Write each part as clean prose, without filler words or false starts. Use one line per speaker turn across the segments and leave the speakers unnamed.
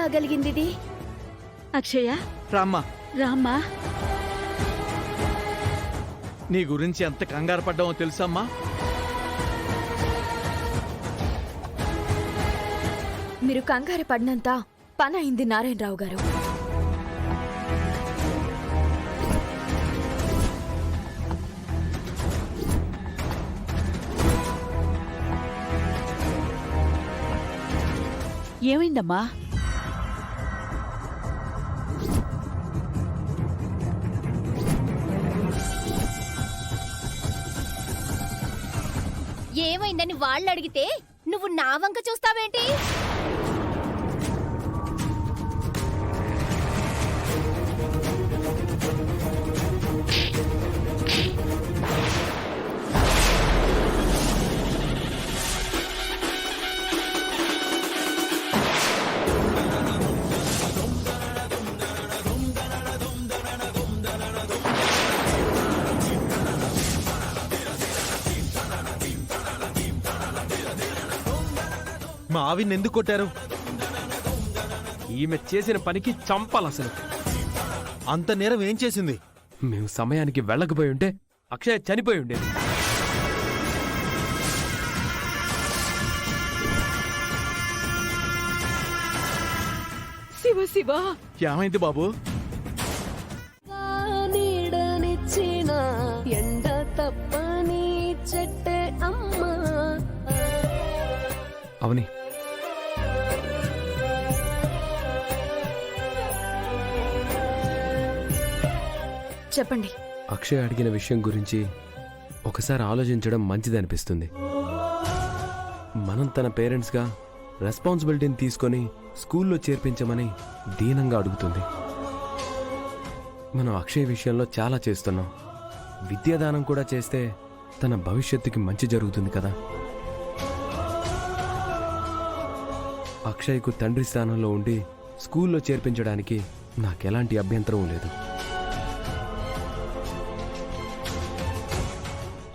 కాగలిగింది? అక్షయ
రామ్మా.
రామ్మా.
నీ గురించి ఎంత కంగారు పడ్డామో తెలుసమ్మా?
మీరు కంగారు పడినంత పని అయింది నారాయణరావు గారు.
ఏమైందమ్మా?
ఏమైందని వాళ్ళు అడిగితే నువ్వు నా వంక చూస్తావేంటి?
మా ఆవిని ఎందుకు కొట్టారు?
ఈమె చేసిన పనికి చంపాలి అసలు.
అంత నేరం ఏం చేసింది?
మేము సమయానికి వెళ్ళకపోయి ఉంటే అక్షయ చనిపోయి ఉండేది.
శివ శివ,
ఏమైంది బాబు?
నీడనిచ్చిన ఎండ తప్పని చెట్టే అమ్మా.
అవని,
చెప్పండి.
అక్షయ్ అడిగిన విషయం గురించి ఒకసారి ఆలోచించడం మంచిదనిపిస్తుంది. మనం తన పేరెంట్స్గా రెస్పాన్సిబిలిటీని తీసుకొని స్కూల్లో చేర్పించమని దీనంగా అడుగుతుంది. మనం అక్షయ్ విషయంలో చాలా చేస్తున్నాం. విద్యాదానం కూడా చేస్తే తన భవిష్యత్తుకి మంచి జరుగుతుంది కదా. అక్షయ్కు తండ్రి స్థానంలో ఉండి స్కూల్లో చేర్పించడానికి నాకెలాంటి అభ్యంతరం లేదు.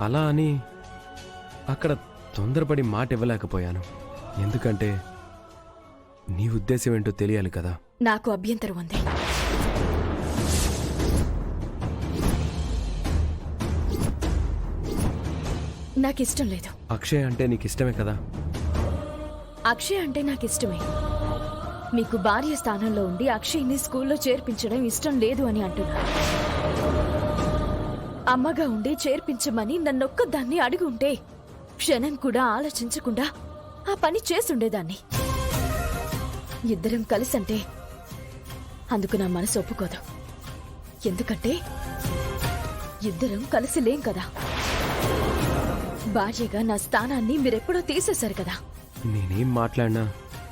అలా అని అక్కడ తొందరపడి మాట ఇవ్వలేకపోయాను. ఎందుకంటే నీ ఉద్దేశం ఏంటో తెలియాలి కదా.
నాకు అభ్యంతరం ఉంది. నాకిష్టం లేదు.
అక్షయ్ అంటే నీకిష్టమే కదా.
అక్షయ్ అంటే నాకిష్టమే. మీకు భార్య స్థానంలో ఉండి అక్షయ్ని స్కూల్లో చేర్పించడం ఇష్టం లేదు అని అంటున్నా. అమ్మగా ఉండి చేర్పించమని నన్నొక్కదాన్ని అడిగి ఉంటే క్షణం కూడా ఆలోచించకుండా ఆ పని చేసుండేదాన్ని. ఇద్దరం కలిసంటే అందుకు నా మనసు ఒప్పుకోదు. ఎందుకంటే ఇద్దరం కలిసి లేం కదా. భార్యగా నా స్థానాన్ని మీరెప్పుడో తీసేశారు కదా.
నేనేం మాట్లాడినా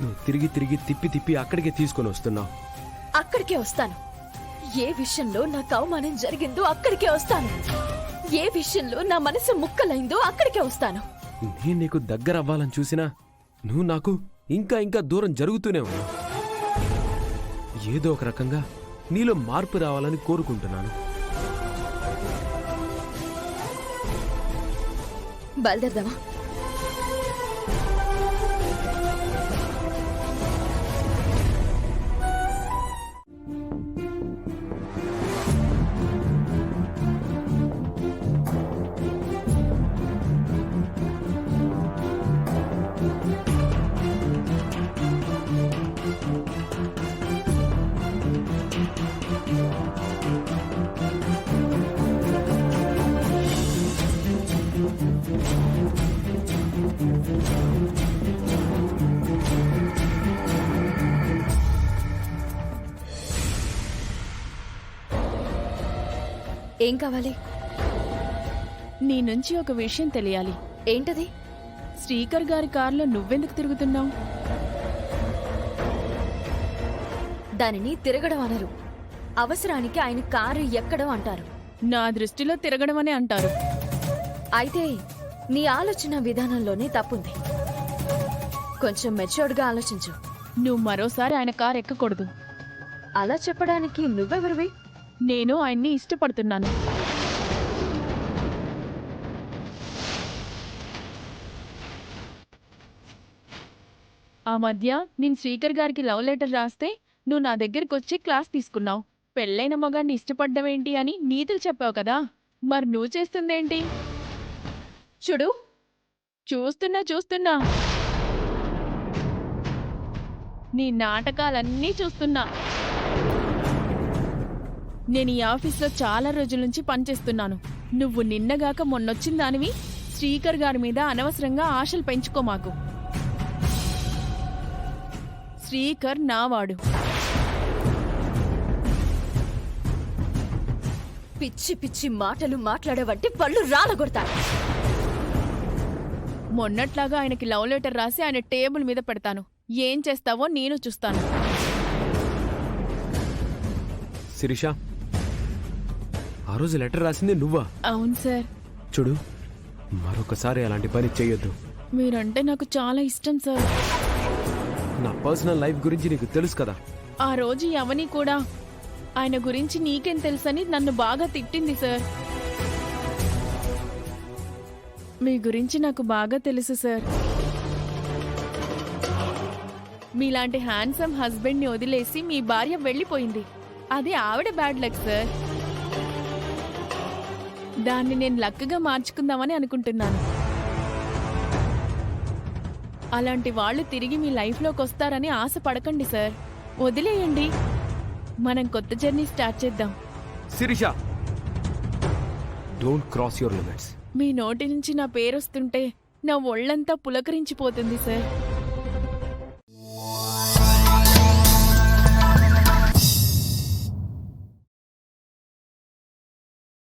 నువ్వు తిరిగి తిరిగి తిప్పి తిప్పి అక్కడికే తీసుకొని వస్తున్నావు.
అక్కడికే వస్తాను. ఏ విషయంలో నాకు అవమానం జరిగిందో అక్కడికే వస్తాను. ఏ విషయంలో నా మనసు ముక్కలైందో అక్కడికే వస్తాను.
నేను నీకు దగ్గర అవ్వాలని చూసినా నువ్వు నాకు ఇంకా ఇంకా దూరం జరుగుతూనే ఉన్నావు. ఏదో ఒక రకంగా నీలో మార్పు రావాలని కోరుకుంటున్నాను.
బయలుదేరదామా? ఏం కావాలి?
నీ నుంచి ఒక విషయం తెలియాలి.
ఏంటది?
శ్రీకర్ గారి కారులో నువ్వెందుకు తిరుగుతున్నావు?
దానిని తిరగడం అనరు. అవసరానికి ఆయన కారు ఎక్కడం అంటారు.
నా దృష్టిలో తిరగడం అనే అంటారు.
అయితే నీ ఆలోచన విధానంలోనే తప్పుంది. కొంచెం మెచ్యూర్డ్గా ఆలోచించు.
నువ్వు మరోసారి ఆయన కారు ఎక్కకూడదు.
అలా చెప్పడానికి నువ్వెవరివి?
నేను ఆయన్ని ఇష్టపడుతున్నాను. ఆ మధ్య నేను శ్రీకర్ గారికి లవ్ లెటర్ రాస్తే నువ్వు నా దగ్గరికి వచ్చి క్లాస్ తీసుకున్నావు. పెళ్ళైన మగాన్ని ఇష్టపడ్డమేంటి అని నీతులు చెప్పావు కదా, మరి నువ్వు చేస్తుందేంటి?
చూడు,
చూస్తున్నా నీ నాటకాలన్నీ చూస్తున్నా. నేను ఈ ఆఫీస్లో చాలా రోజుల నుంచి పనిచేస్తున్నాను. నువ్వు నిన్నగాక మొన్నొచ్చిన దానివి శ్రీకర్ గారి మీద అనవసరంగా ఆశలు పెంచుకో మాకు. శ్రీకర్ నావాడు.
పిచ్చి పిచ్చి మాటలు మాట్లాడవంటే పళ్ళు రాలగొడతాను.
మొన్నట్లాగా ఆయనకి లవ్ లెటర్ రాసి ఆయన టేబుల్ మీద పెడతాను. ఏం చేస్తావో నేను చూస్తాను.
శిరీష, ఆ రోజు లెటర్ రాసింది నువ్వా?
అవును సార్.
చూడు, మరొకసారి అలాంటి పని చెయ్యొద్దు.
మీరంటే నాకు చాలా ఇష్టం సార్.
నా పర్సనల్ లైఫ్ గురించి నీకు తెలుసు కదా.
ఆ రోజు యవని కూడా ఆయన గురించి నీకేం తెలుసని నన్ను బాగా తిట్టింది సార్. మీ గురించి నాకు బాగా తెలుసు సార్. మీలాంటి హ్యాండ్సమ్ హస్బెండ్ని వదిలేసి మీ భార్య వెళ్ళిపోయింది. అది ఆవిడ బ్యాడ్ లక్ సార్. దాన్ని నేను లక్గా మార్చుకుందామని అనుకుంటున్నాను. అలాంటి వాళ్ళు తిరిగి మీ లైఫ్లోకి వస్తారని ఆశ పడకండి సార్. వదిలేయండి, మనం కొత్త జర్నీ స్టార్ట్ చేద్దాం.
Sirisha, don't cross your limits.
మీ నోటి నుంచి నా పేరొస్తుంటే నా ఒళ్ళంతా పులకరించిపోతుంది సార్.